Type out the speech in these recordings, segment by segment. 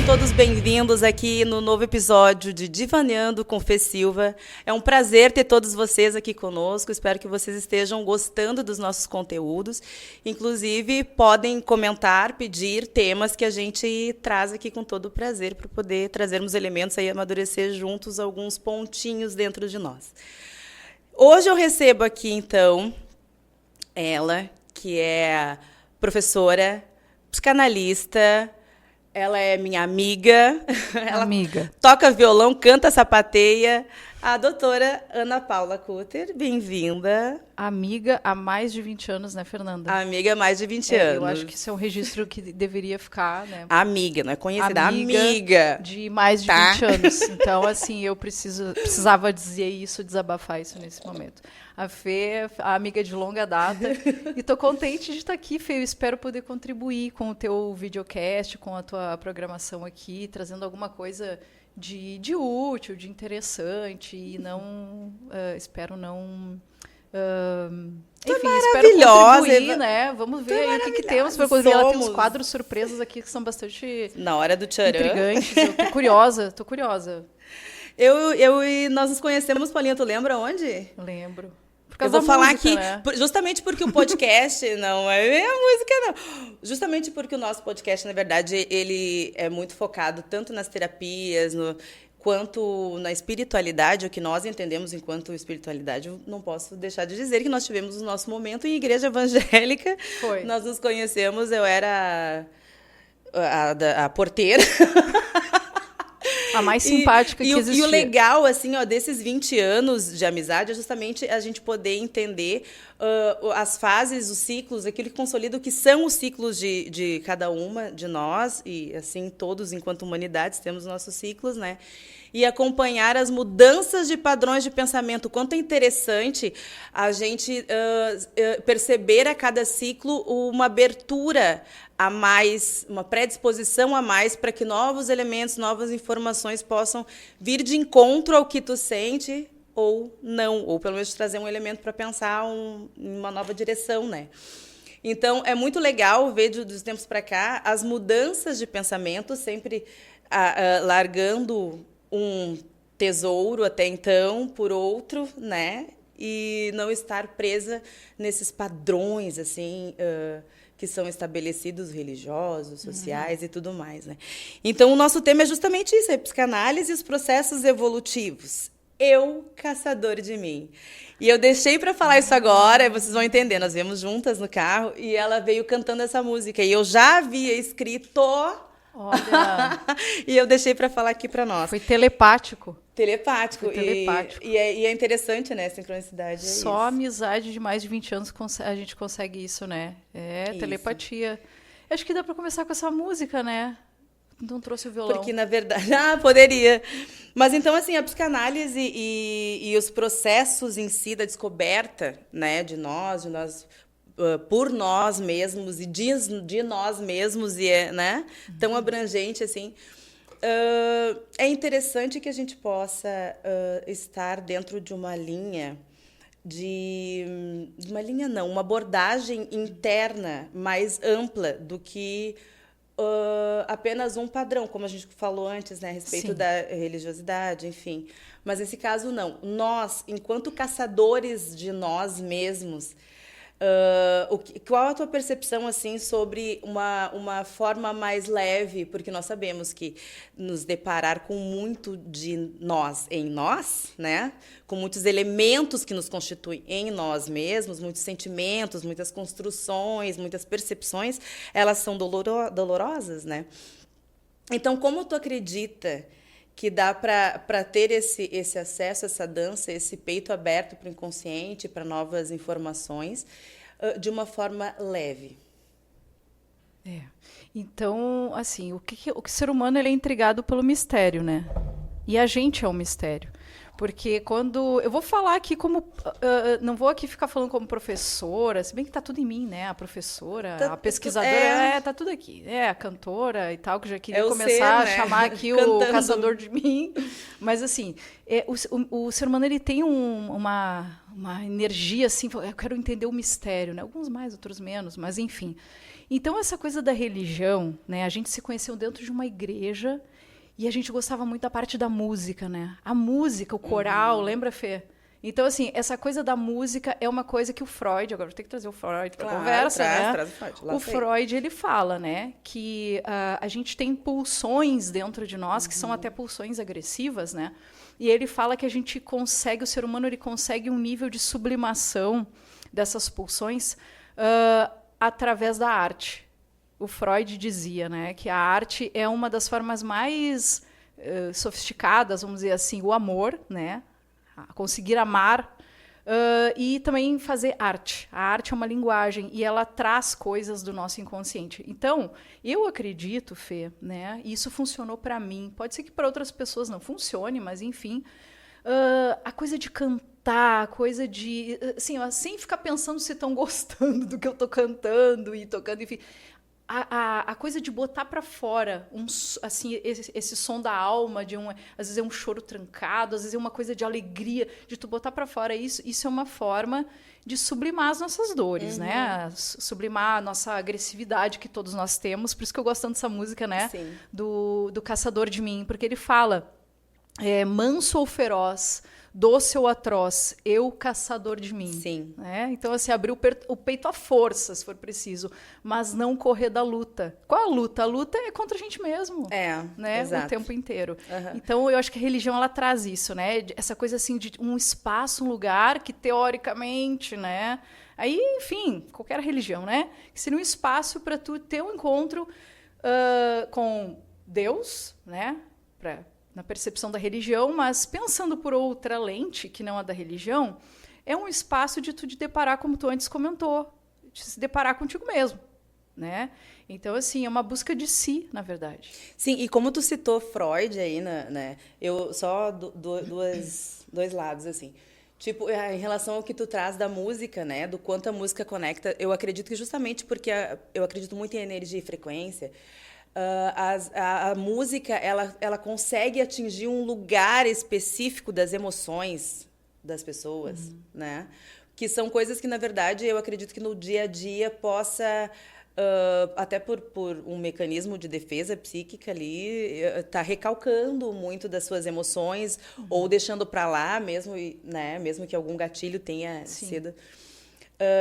todos bem-vindos aqui no novo episódio de Divaneando com Fê Silva. É um prazer ter todos vocês aqui conosco. Espero que vocês estejam gostando dos nossos conteúdos. Inclusive, podem comentar, pedir temas que a gente traz aqui com todo o prazer para poder trazermos elementos e amadurecer juntos alguns pontinhos dentro de nós. Hoje eu recebo aqui, então, ela, que é professora, psicanalista. Ela é minha amiga. Ela toca violão, canta, sapateia. A doutora Ana Paula Cutter, bem-vinda. Amiga há mais de 20 anos, né, Fernanda? Amiga há mais de 20 anos. Eu acho que isso é um registro que deveria ficar, né? Amiga, não é conhecida, amiga. De mais de 20 anos. Então, assim, eu precisava dizer isso, desabafar isso nesse momento. A Fê, a amiga de longa data. E tô contente de estar aqui, Fê. Eu espero poder contribuir com o teu videocast, com a tua programação aqui, trazendo alguma coisa de útil, de interessante. E não... espero não... enfim, maravilhosa, espero contribuir, né? Vamos ver aí o que temos para contribuir. Ela tem uns quadros surpresas aqui que são bastante na hora do tcharam. Intrigantes. Eu tô curiosa. Eu e nós nos conhecemos, Paulinha, tu lembra onde? Lembro. Eu vou falar música, aqui, né? Justamente porque o podcast não é a música, não. Justamente porque o nosso podcast, na verdade, ele é muito focado tanto nas terapias, quanto na espiritualidade, o que nós entendemos enquanto espiritualidade. Eu não posso deixar de dizer que nós tivemos o nosso momento em igreja evangélica. Foi. Nós nos conhecemos, eu era a porteira. A mais simpática que existia. E o legal, assim, desses 20 anos de amizade é justamente a gente poder entender as fases, os ciclos, aquilo que consolida o que são os ciclos de cada uma de nós, e assim, todos, enquanto humanidades, temos nossos ciclos, né? E acompanhar as mudanças de padrões de pensamento. Quanto é interessante a gente perceber a cada ciclo uma abertura a mais, uma predisposição a mais para que novos elementos, novas informações possam vir de encontro ao que tu sente ou não, ou pelo menos trazer um elemento para pensar em uma nova direção, né? Então, é muito legal ver dos tempos para cá as mudanças de pensamento, sempre largando um tesouro até então por outro, né? E não estar presa nesses padrões, assim, que são estabelecidos religiosos, sociais e tudo mais, né? Então, o nosso tema é justamente isso, é psicanálise e os processos evolutivos. Eu, caçador de mim. E eu deixei para falar isso agora, vocês vão entender, nós viemos juntas no carro e ela veio cantando essa música. E eu já havia escrito... Olha! E eu deixei para falar aqui para nós. Foi telepático. Telepático. Foi telepático. E é interessante, né? A sincronicidade é Só a amizade de mais de 20 anos a gente consegue isso, né? Isso. Telepatia. Acho que dá para começar com essa música, né? Não trouxe o violão. Porque, na verdade... poderia. Mas, então, assim, a psicanálise e os processos em si da descoberta, né, de nós por nós mesmos e de nós mesmos, e né, tão abrangente, assim... é interessante que a gente possa estar dentro de uma linha uma abordagem interna mais ampla do que apenas um padrão, como a gente falou antes, né, a respeito da religiosidade, enfim. Mas nesse caso, não. Nós, enquanto caçadores de nós mesmos, qual a tua percepção, assim, sobre uma forma mais leve, porque nós sabemos que nos deparar com muito de nós em nós, né, com muitos elementos que nos constituem em nós mesmos, muitos sentimentos, muitas construções, muitas percepções, elas são dolorosas, né? Então, como tu acredita que dá para ter esse acesso, essa dança, esse peito aberto para o inconsciente, para novas informações, de uma forma leve? Então, assim, o ser humano ele é intrigado pelo mistério, né? E a gente é um mistério. Porque quando... Eu vou falar aqui como... não vou aqui ficar falando como professora, se bem que está tudo em mim, né? A professora, a pesquisadora, tá tudo aqui. A cantora e tal, que já queria começar a chamar aqui o caçador de mim. Mas, assim, o ser humano ele tem uma uma energia assim, eu quero entender o mistério, né? Alguns mais, outros menos, mas enfim. Então essa coisa da religião, né? A gente se conheceu dentro de uma igreja e a gente gostava muito da parte da música, né? A música, o coral, lembra, Fê? Então, assim, essa coisa da música é uma coisa que o Freud, agora vou ter que trazer o Freud para a conversa, né? Traz o Freud. O Freud, ele fala, né, que a gente tem pulsões dentro de nós, que são até pulsões agressivas, né? E ele fala que a gente consegue, o ser humano, ele consegue um nível de sublimação dessas pulsões através da arte. O Freud dizia, né, que a arte é uma das formas mais sofisticadas, vamos dizer assim, o amor, né? Conseguir amar e também fazer arte. A arte é uma linguagem e ela traz coisas do nosso inconsciente. Então, eu acredito, Fê, né, e isso funcionou para mim. Pode ser que para outras pessoas não funcione, mas enfim, a coisa de cantar, a coisa de, assim, sem ficar pensando se estão gostando do que eu estou cantando e tocando, enfim. A coisa de botar para fora assim, esse som da alma, às vezes é um choro trancado, às vezes é uma coisa de alegria, de tu botar para fora isso é uma forma de sublimar as nossas dores, né? Sublimar a nossa agressividade que todos nós temos. Por isso que eu gosto tanto dessa música, né? Do Caçador de Mim, porque ele fala manso ou feroz, doce ou atroz, eu caçador de mim. Sim. Né? Então, assim, abrir o peito à força, se for preciso, mas não correr da luta. Qual a luta? A luta é contra a gente mesmo. Né? Exato. O tempo inteiro. Então, eu acho que a religião, ela traz isso, né? Essa coisa, assim, de um espaço, um lugar que, teoricamente, né? Aí, enfim, qualquer religião, né? Que seria um espaço para tu ter um encontro com Deus, né? Na percepção da religião, mas pensando por outra lente, que não a da religião, é um espaço de tu te deparar, como tu antes comentou, de se deparar contigo mesmo, né? Então, assim, é uma busca de si, na verdade. Sim, e como tu citou Freud aí, né? Eu só dois lados, assim. Tipo, em relação ao que tu traz da música, né? Do quanto a música conecta, eu acredito que justamente porque eu acredito muito em energia e frequência, a música ela consegue atingir um lugar específico das emoções das pessoas, né? Que são coisas que, na verdade, eu acredito que no dia a dia possa, até por um mecanismo de defesa psíquica ali, tá recalcando muito das suas emoções ou deixando para lá, mesmo que algum gatilho tenha sido...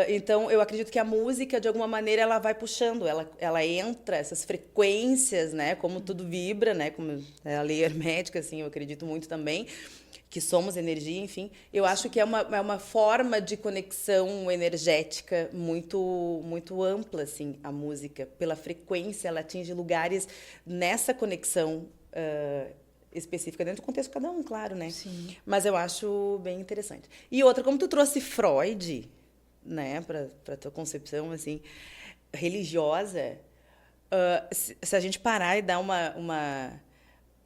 Então, eu acredito que a música, de alguma maneira, ela vai puxando, ela entra, essas frequências, né? Como tudo vibra, né? Como é a lei hermética, assim, eu acredito muito também, que somos energia, enfim. Eu acho que é uma forma de conexão energética muito, muito ampla, assim, a música. Pela frequência, ela atinge lugares nessa conexão específica, dentro do contexto de cada um, claro, né? Sim. Mas eu acho bem interessante. E outra, como tu trouxe Freud, né, para tua concepção assim religiosa, se a gente parar e dar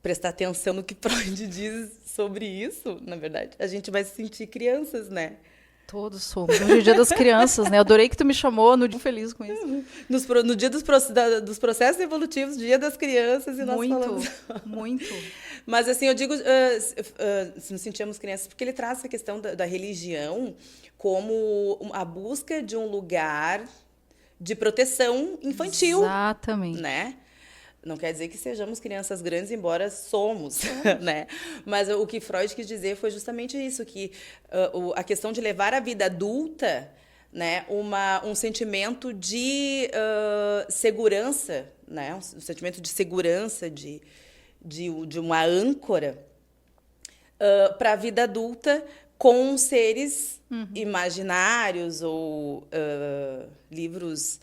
prestar atenção no que Freud diz sobre isso, na verdade, a gente vai se sentir crianças, né? Todos somos. Hoje é o Dia das Crianças, né? Adorei que tu me chamou, no dia feliz com isso. No dia dos processos evolutivos, Dia das Crianças, e nós falamos. Muito. Mas, assim, eu digo, se nos sentimos crianças, porque ele traz essa questão da religião como a busca de um lugar de proteção infantil. Exatamente. Né? Não quer dizer que sejamos crianças grandes, embora somos, né? Mas o que Freud quis dizer foi justamente isso, que a questão de levar a vida adulta, né, um sentimento de segurança, né, um sentimento de segurança, de uma âncora para a vida adulta com seres imaginários ou livros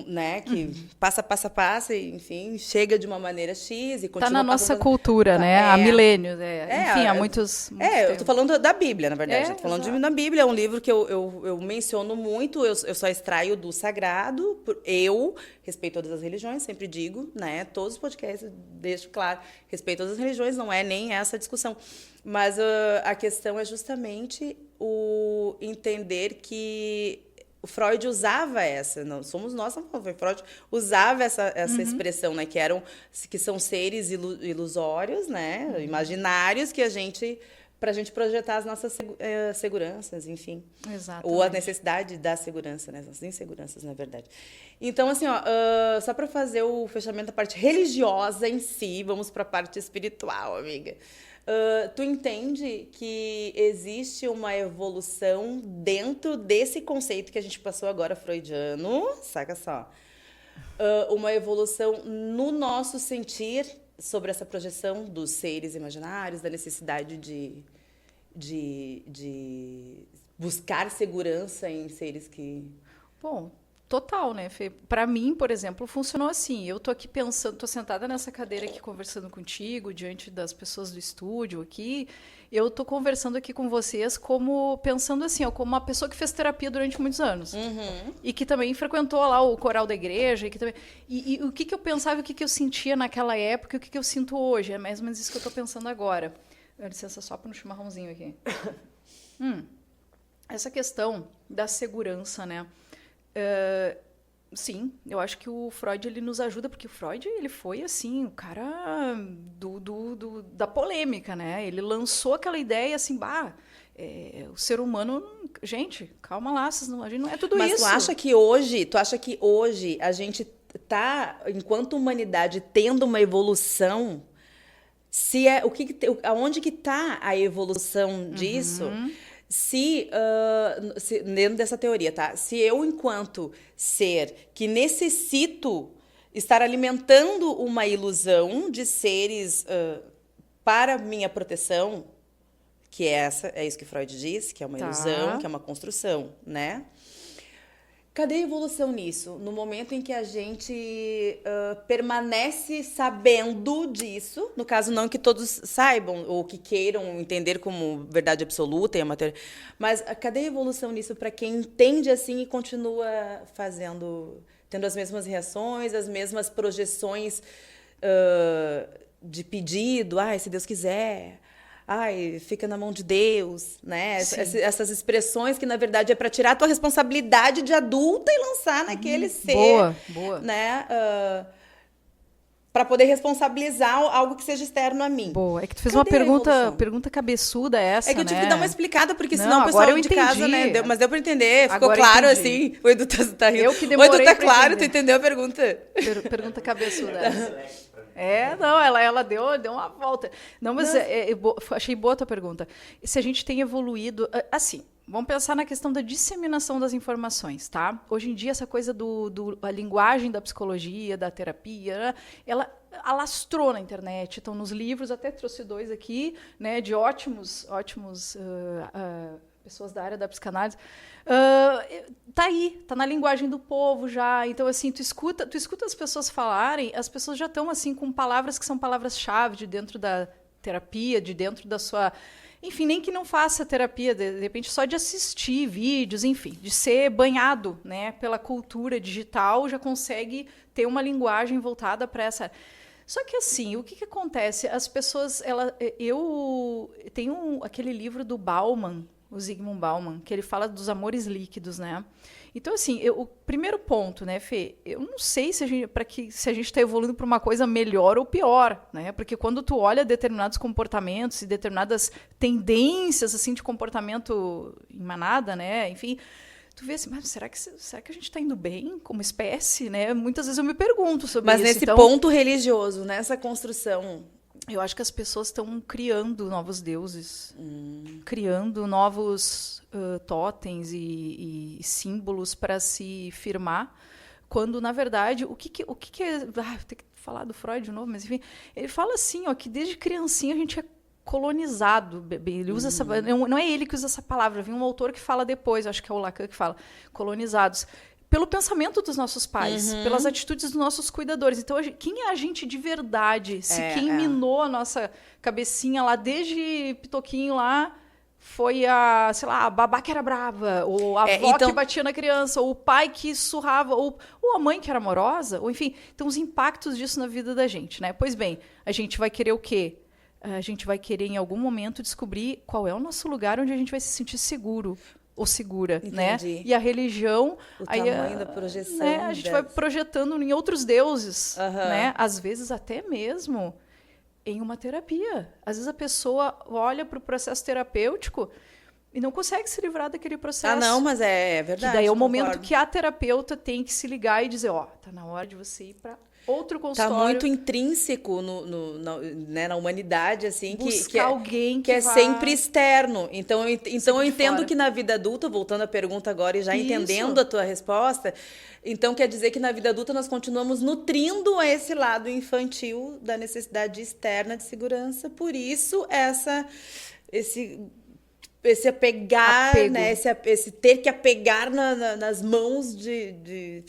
né, que passa, enfim, chega de uma maneira X e continua. Tá na nossa cultura, né? Há milênios. Enfim, há muitos eu tô falando da Bíblia, na verdade. Eu tô falando da Bíblia, é um livro que eu menciono muito, eu só extraio do sagrado. Eu respeito todas as religiões, sempre digo, né? Todos os podcasts deixo claro, respeito todas as religiões, não é nem essa discussão. Mas a questão é justamente o entender que o Freud usava não somos nós, não, Freud usava essa expressão, né, que são seres ilusórios, né, imaginários, que a gente para a gente projetar as nossas seguranças, enfim. Exatamente. Ou a necessidade da segurança, né? As inseguranças, na verdade. Então, assim, ó, só para fazer o fechamento da parte religiosa em si, vamos para a parte espiritual, amiga. Tu entende que existe uma evolução dentro desse conceito que a gente passou agora, freudiano, saca só? Uma evolução no nosso sentir sobre essa projeção dos seres imaginários, da necessidade de buscar segurança em seres que... Bom, total, né, Fê? Para mim, por exemplo, funcionou assim. Eu tô aqui pensando, tô sentada nessa cadeira aqui conversando contigo, diante das pessoas do estúdio aqui. Eu tô conversando aqui com vocês como pensando assim, ó, como uma pessoa que fez terapia durante muitos anos. E que também frequentou lá o coral da igreja. E o que eu pensava, o que eu sentia naquela época e o que eu sinto hoje. É mais ou menos isso que eu tô pensando agora. Dá licença só para um chimarrãozinho aqui. Essa questão da segurança, né? Sim, eu acho que o Freud ele nos ajuda, porque o Freud ele foi assim, o cara da polêmica, né? Ele lançou aquela ideia assim, o ser humano, gente, calma lá, a gente não é tudo Mas isso. Mas tu acha que hoje a gente tá, enquanto humanidade, tendo uma evolução, se é aonde que tá a evolução disso? Se dentro dessa teoria, tá? Se eu, enquanto ser que necessito estar alimentando uma ilusão de seres para minha proteção, que é isso que Freud diz, que é uma ilusão, que é uma construção, né? Cadê a evolução nisso? No momento em que a gente permanece sabendo disso, no caso não que todos saibam ou que queiram entender como verdade absoluta e a matéria, mas cadê a evolução nisso para quem entende assim e continua tendo as mesmas reações, as mesmas projeções de pedido, se Deus quiser... fica na mão de Deus, né? Essas expressões que, na verdade, é para tirar a tua responsabilidade de adulta e lançar naquele ser. Boa. Né? Para poder responsabilizar algo que seja externo a mim. Boa. É que tu fez Cadê uma pergunta cabeçuda essa, É que eu tive que dar uma explicada, porque Não, senão o pessoal agora de casa, né? Mas deu para entender, ficou Agora claro, entendi. assim. O Edu tá rindo. Eu que demorei o Edu tá pra claro, entender. tu entendeu a pergunta? Pergunta cabeçuda essa. Não, ela deu uma volta. Não, mas achei boa a tua pergunta. Se a gente tem evoluído... Assim, vamos pensar na questão da disseminação das informações, tá? Hoje em dia, essa coisa a linguagem da psicologia, da terapia, ela alastrou na internet. Então, nos livros, até trouxe 2 aqui, né, de ótimos pessoas da área da psicanálise, tá aí, tá na linguagem do povo já. Então, assim, tu escuta as pessoas falarem, as pessoas já estão assim com palavras que são palavras-chave de dentro da terapia, de dentro da sua... Enfim, nem que não faça terapia, de repente só de assistir vídeos, enfim, de ser banhado, né, pela cultura digital, já consegue ter uma linguagem voltada para essa... Só que assim, o que acontece? As pessoas... Eu tenho aquele livro do Bauman, o Zygmunt Bauman, que ele fala dos amores líquidos, né? Então, assim, o primeiro ponto, né, Fê? Eu não sei se a gente está evoluindo para uma coisa melhor ou pior, né? Porque quando tu olha determinados comportamentos e determinadas tendências, assim, de comportamento em manada, né? Enfim, tu vê assim, mas será que a gente está indo bem como espécie, né? Muitas vezes eu me pergunto sobre isso. Mas nesse ponto religioso, nessa construção... Eu acho que as pessoas estão criando novos deuses, criando novos totens e símbolos para se firmar, quando, na verdade, o que é... tem que falar do Freud de novo, mas enfim, ele fala assim, ó, que desde criancinha a gente é colonizado. Ele usa essa, não é ele que usa essa palavra, vem um autor que fala depois, acho que é o Lacan que fala, colonizados. Pelo pensamento dos nossos pais, pelas atitudes dos nossos cuidadores. Então, quem é a gente de verdade? Se quem minou a nossa cabecinha lá, desde pitoquinho lá, foi a babá que era brava, ou a avó que batia na criança, ou o pai que surrava, ou a mãe que era amorosa, ou enfim. Então, os impactos disso na vida da gente, né? Pois bem, a gente vai querer o quê? A gente vai querer, em algum momento, descobrir qual é o nosso lugar onde a gente vai se sentir seguro ou segura, né? E a religião... O tamanho da projeção. Né? A gente vai projetando em outros deuses, né? Às vezes até mesmo em uma terapia. Às vezes a pessoa olha para o processo terapêutico e não consegue se livrar daquele processo. Ah, não, mas é verdade. Que daí é o concordo. momento que a terapeuta tem que se ligar e dizer, tá na hora de você ir para outro Tá consultório. muito intrínseco na humanidade, assim, Buscar alguém que é vá sempre externo. Então eu entendo fora. que na vida adulta, voltando à pergunta agora e já Isso. entendendo a tua resposta, então quer dizer que na vida adulta nós continuamos nutrindo esse lado infantil da necessidade externa de segurança. Por isso, esse apegar, Apego. né? Esse ter que apegar nas mãos de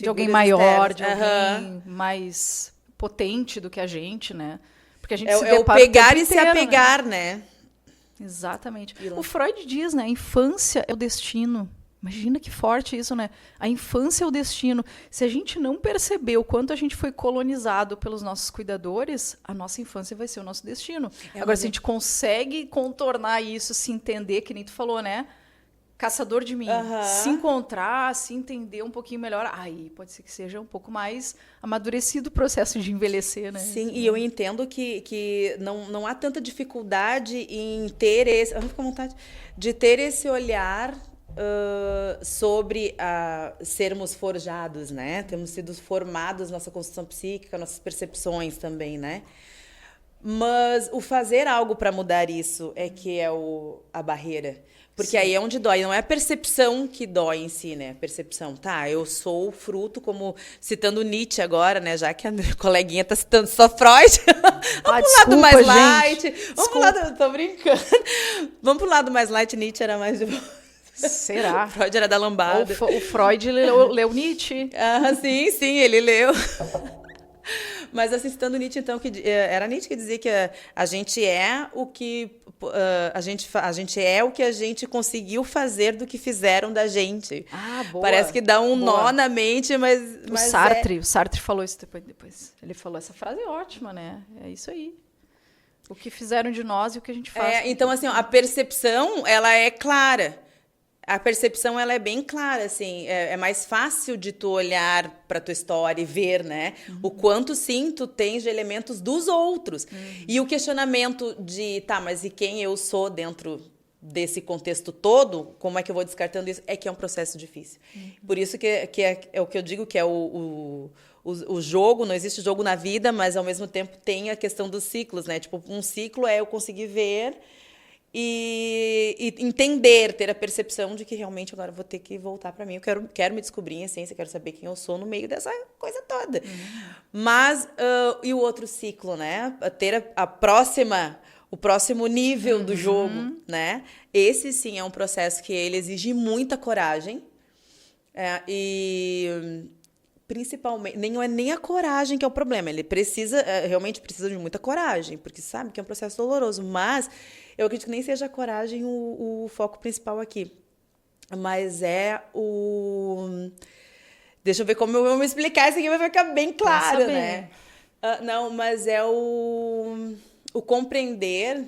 alguém figuras maior, externas. de alguém mais potente do que a gente, né? Porque a gente se É o depara pegar tempo e se inteiro, apegar, né? Exatamente. E lá- O Freud diz, né? A infância é o destino. Imagina que forte isso, né? A infância é o destino. Se a gente não perceber o quanto a gente foi colonizado pelos nossos cuidadores, a nossa infância vai ser o nosso destino. Agora, se a gente consegue contornar isso, se entender, que nem tu falou, né? Caçador de mim. Se encontrar, se entender um pouquinho melhor, aí pode ser que seja um pouco mais amadurecido o processo de envelhecer, né? Sim, e eu entendo que não há tanta dificuldade em ter esse... Eu não fico à vontade de ter esse olhar sobre sermos forjados, né? Temos sido formados, nossa construção psíquica, nossas percepções também, né? Mas o fazer algo para mudar isso é que é a barreira. Porque aí é onde dói. Não é a percepção que dói em si, né? A percepção. Tá, eu sou o fruto, como citando Nietzsche agora, né? Já que a coleguinha tá citando só Freud. Vamos pro lado mais light. Vamos pro lado... Tô brincando. Vamos pro lado mais light. Nietzsche era mais... Será? Freud era da lambada. O Freud leu Nietzsche. Ah, sim, ele leu. Mas assistando Nietzsche, então, era Nietzsche que dizia que a gente é o que a gente é o que a gente conseguiu fazer do que fizeram da gente. Ah, boa. Parece que dá um nó na mente, mas o Sartre falou isso depois. Ele falou essa frase ótima, né? É isso aí. O que fizeram de nós e o que a gente faz. Então, assim, a percepção, ela é clara. A percepção, ela é bem clara, assim, é mais fácil de tu olhar para tua história e ver, né, o quanto, sim, tu tens de elementos dos outros. E o questionamento de, tá, mas e quem eu sou dentro desse contexto todo, como é que eu vou descartando isso? É que é um processo difícil. Por isso que é o que eu digo, que é o jogo, não existe jogo na vida, mas, ao mesmo tempo, tem a questão dos ciclos, né, tipo, um ciclo é eu conseguir ver e entender, ter a percepção de que realmente agora eu vou ter que voltar para mim. Eu quero me descobrir em essência, quero saber quem eu sou no meio dessa coisa toda. Mas, e o outro ciclo, né? Ter o próximo nível do jogo, né? Esse, sim, é um processo que ele exige muita coragem. E... principalmente, não é nem a coragem que é o problema, ele realmente precisa de muita coragem, porque sabe que é um processo doloroso, mas eu acredito que nem seja a coragem o foco principal aqui, mas deixa eu ver como eu vou me explicar, isso aqui vai ficar bem claro, né? Não, mas é o compreender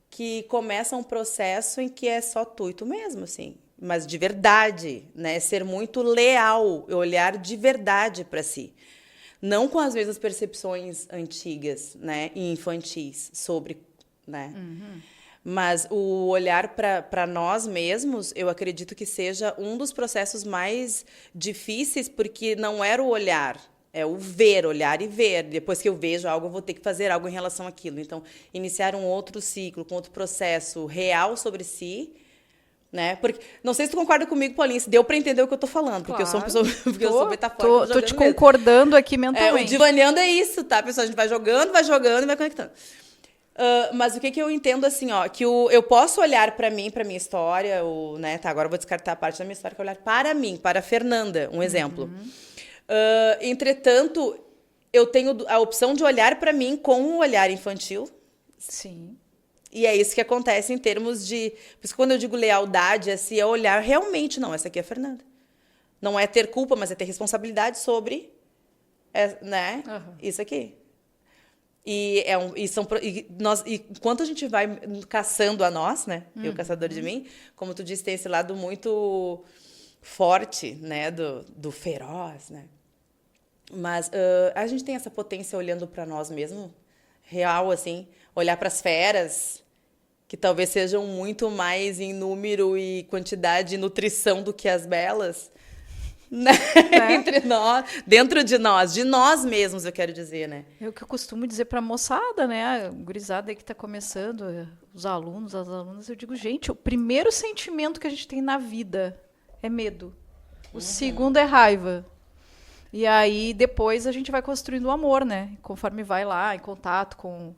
que começa um processo em que é só tu e tu mesmo, assim. Mas de verdade, né? Ser muito leal, olhar de verdade para si. Não com as mesmas percepções antigas, né? E infantis sobre, né? Mas o olhar para nós mesmos, eu acredito que seja um dos processos mais difíceis, porque não era o olhar, é o ver, olhar e ver. Depois que eu vejo algo, eu vou ter que fazer algo em relação àquilo. Então, iniciar um outro ciclo, com outro processo real sobre si, né? Porque, não sei se tu concorda comigo, Paulinha, se deu para entender o que eu tô falando, porque eu sou uma pessoa, porque eu sou metafórica. Tô te concordando aqui mentalmente. O divaneando é isso, tá, pessoal? A gente vai jogando e vai conectando. Mas o que eu entendo, assim, ó, que eu posso olhar para mim, para minha história, né? Tá, agora eu vou descartar a parte da minha história, que é olhar para mim, para a Fernanda, um exemplo. Entretanto, eu tenho a opção de olhar para mim com um olhar infantil. Sim. E é isso que acontece em termos de... Por isso que quando eu digo lealdade, assim, é olhar realmente, não, essa aqui é a Fernanda. Não é ter culpa, mas é ter responsabilidade sobre, né, isso aqui. E enquanto a gente vai caçando a nós, né, o caçador de mim, como tu disse, tem esse lado muito forte, né, do feroz, né. Mas a gente tem essa potência olhando para nós mesmos, real, assim, olhar para as feras, que talvez sejam muito mais em número e quantidade e nutrição do que as belas, né? Entre nós, dentro de nós mesmos, eu quero dizer, né? É o que eu costumo dizer para a moçada, né? A gurizada aí que está começando, os alunos, as alunas, eu digo, gente, o primeiro sentimento que a gente tem na vida é medo. O segundo é raiva. E aí, depois, a gente vai construindo o amor, né? Conforme vai lá, em contato com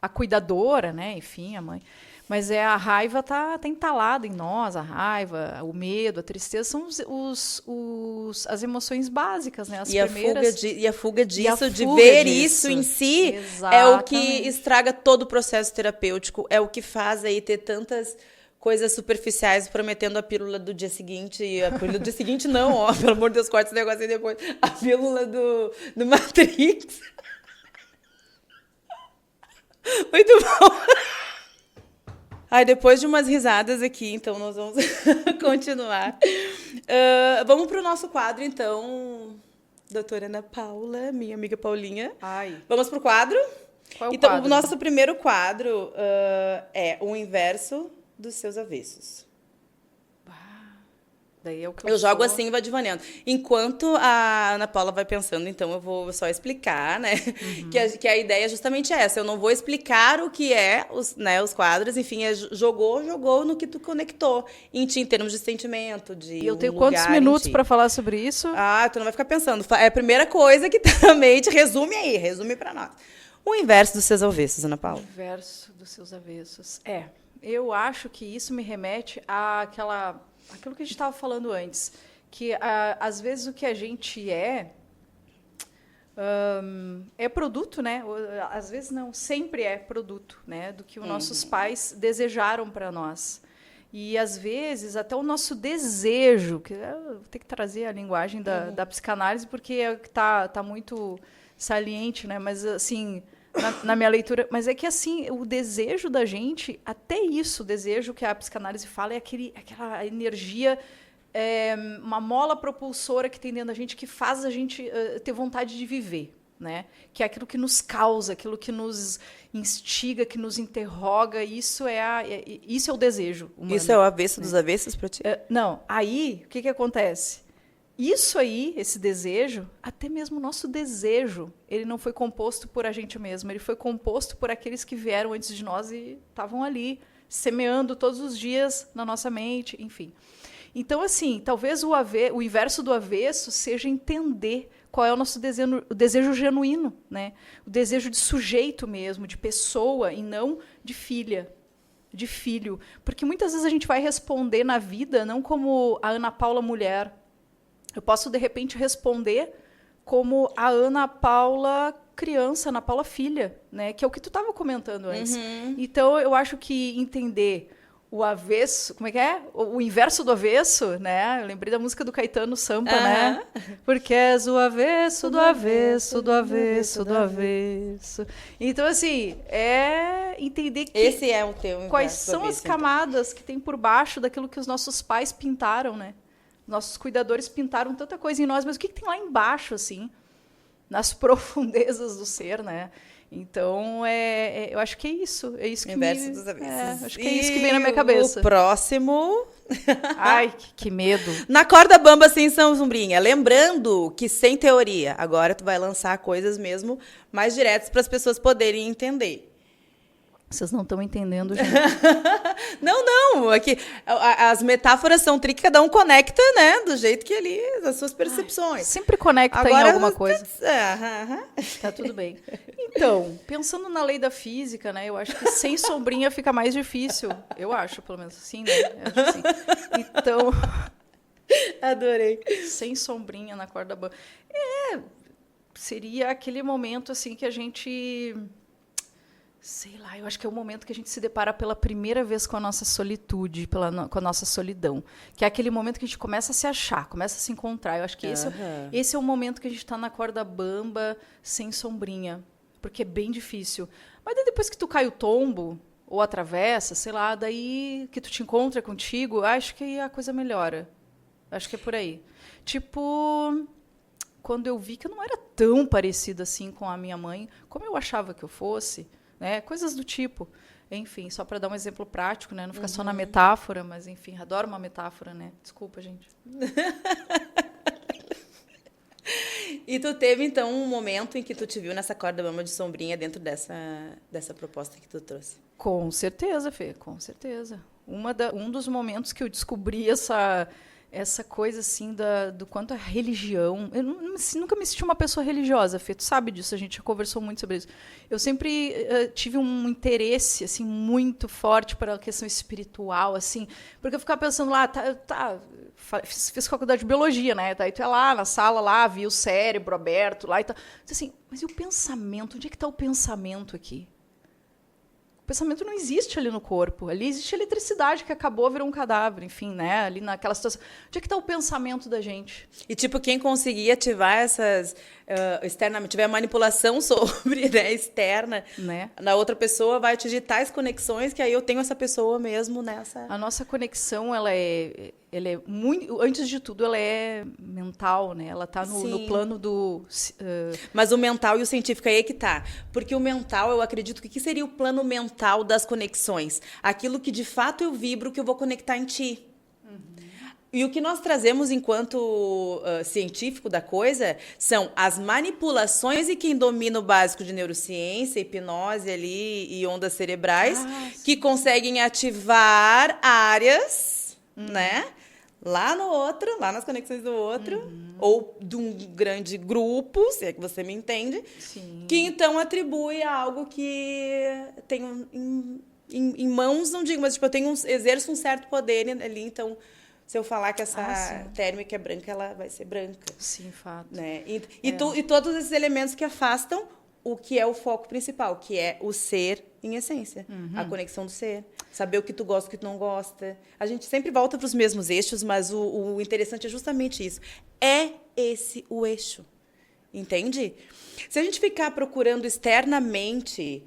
a cuidadora, né? Enfim, a mãe. Mas a raiva tá entalada em nós, a raiva, o medo, a tristeza, são as emoções básicas, né? As primeiras. A fuga disso, de fuga ver disso. isso em si, Exatamente. é o que estraga todo o processo terapêutico, é o que faz aí ter tantas coisas superficiais prometendo a pílula do dia seguinte. E a pílula do dia seguinte não, ó, pelo amor de Deus, corta esse negócio aí depois. A pílula do Matrix. Muito bom. Aí, depois de umas risadas aqui, então, nós vamos continuar. Vamos para o nosso quadro, então, doutora Ana Paula, minha amiga Paulinha. Ai. Vamos para o quadro? Qual é o então, quadro? o nosso primeiro quadro é o inverso dos seus avessos. Daí é o que Eu jogo assim e vou adivinhando. Enquanto a Ana Paula vai pensando, então eu vou só explicar, né? Que a ideia é justamente essa. Eu não vou explicar o que é os quadros, enfim, jogou no que tu conectou em ti, em termos de sentimento, de E eu tenho quantos minutos para falar sobre isso? Ah, tu não vai ficar pensando. É a primeira coisa que tá na mente. Resume para nós. O inverso dos seus avessos, Ana Paula. O inverso dos seus avessos. Eu acho que isso me remete àquilo que a gente estava falando antes, que às vezes o que a gente é produto, né? Às vezes não, sempre é produto, né? Do que os nossos pais desejaram para nós. E às vezes até o nosso desejo, que eu tenho que trazer a linguagem da psicanálise porque é o que tá muito saliente, né? Mas assim, na minha leitura, mas é que assim, o desejo da gente, até isso, o desejo que a psicanálise fala é aquela energia, uma mola propulsora que tem dentro da gente que faz a gente ter vontade de viver, né? Que é aquilo que nos causa, aquilo que nos instiga, que nos interroga, isso é o desejo humano. Isso é o avesso dos avessos para ti? Não, aí, o que acontece? Isso aí, esse desejo, até mesmo o nosso desejo, ele não foi composto por a gente mesmo, ele foi composto por aqueles que vieram antes de nós e estavam ali, semeando todos os dias na nossa mente, enfim. Então, assim, talvez o inverso do avesso seja entender qual é o nosso desejo genuíno, né? O desejo de sujeito mesmo, de pessoa, e não de filha, de filho. Porque muitas vezes a gente vai responder na vida não como a Ana Paula mulher. Eu posso, de repente, responder como a Ana Paula criança, Ana Paula filha, né? Que é o que tu estava comentando antes. Então, eu acho que entender o avesso, como é que é? O inverso do avesso, né? Eu lembrei da música do Caetano Sampa, né? Porque és o avesso do avesso, do avesso, do avesso. Então, assim, é entender que esse é o teu quais inverso do são avesso, as camadas que tem por baixo daquilo que os nossos pais pintaram, né? Nossos cuidadores pintaram tanta coisa em nós, mas o que tem lá embaixo, assim, nas profundezas do ser, né? Então, eu acho que é isso. É isso que inverso dos avessos. acho que é isso que vem na minha cabeça. O próximo... Ai, que medo. Na corda bamba, sem sombrinha. Lembrando que sem teoria. Agora tu vai lançar coisas mesmo mais diretas para as pessoas poderem entender. Vocês não estão entendendo, gente. Não. Aqui, as metáforas são tri que cada um conecta, né? Do jeito que ali, as suas percepções. Sempre conecta agora, em alguma coisa. Tá tudo bem. Então, pensando na lei da física, né? Eu acho que sem sombrinha fica mais difícil. Eu acho, pelo menos assim, né? Eu acho assim. Então... Adorei. Sem sombrinha na corda bamba. Seria aquele momento, assim, que a gente... Sei lá, eu acho que é o momento que a gente se depara pela primeira vez com a nossa solitude, com a nossa solidão. Que é aquele momento que a gente começa a se achar, começa a se encontrar. Eu acho que esse é o momento que a gente está na corda bamba, sem sombrinha. Porque é bem difícil. Mas daí depois que tu cai o tombo, ou atravessa, sei lá, daí que tu te encontra contigo, acho que a coisa melhora. Acho que é por aí. Tipo... quando eu vi que eu não era tão parecida assim com a minha mãe, como eu achava que eu fosse, né? Coisas do tipo. Enfim, só para dar um exemplo prático, né? Não ficar só na metáfora, mas enfim, adoro uma metáfora, né? Desculpa, gente. E tu teve, então, um momento em que tu te viu nessa corda bamba de sombrinha dentro dessa proposta que tu trouxe? Com certeza, Fê, com certeza. Um dos momentos que eu descobri essa coisa, assim, do quanto a religião... Eu nunca me senti uma pessoa religiosa, Fê, tu sabe disso, a gente já conversou muito sobre isso. Eu sempre tive um interesse, assim, muito forte para a questão espiritual, assim, porque eu ficava pensando lá, fiz faculdade de biologia, né? Daí tu é lá na sala, lá, via o cérebro aberto lá e tal. Assim, mas e o pensamento? Onde é que está o pensamento aqui? O pensamento não existe ali no corpo. Ali existe a eletricidade que acabou, virou um cadáver, enfim, né? Ali naquela situação. Onde é que está o pensamento da gente? E, tipo, quem conseguir ativar essas... externamente, tiver manipulação sobre, né, externa, Né? na outra pessoa, vai atingir tais conexões que aí eu tenho essa pessoa mesmo nessa... A nossa conexão, ela é muito... Antes de tudo, ela é mental, né? Ela está no plano do... Mas o mental e o científico, aí é que tá. Porque o mental, eu acredito que seria o plano mental das conexões. Aquilo que, de fato, eu vibro, que eu vou conectar em ti. E o que nós trazemos enquanto científico da coisa são as manipulações e quem domina o básico de neurociência, hipnose ali e ondas cerebrais, que conseguem ativar áreas, né? Lá no outro, lá nas conexões do outro, ou de um grande grupo, se é que você me entende, Sim. que então atribui a algo que tem em mãos, não digo, mas tipo, exerço um certo poder ali, então... Se eu falar que essa térmica é branca, ela vai ser branca. Sim, fato. Né? E todos esses elementos que afastam o que é o foco principal, que é o ser em essência. A conexão do ser. Saber o que tu gosta, o que tu não gosta. A gente sempre volta para os mesmos eixos, mas o interessante é justamente isso. É esse o eixo. Entende? Se a gente ficar procurando externamente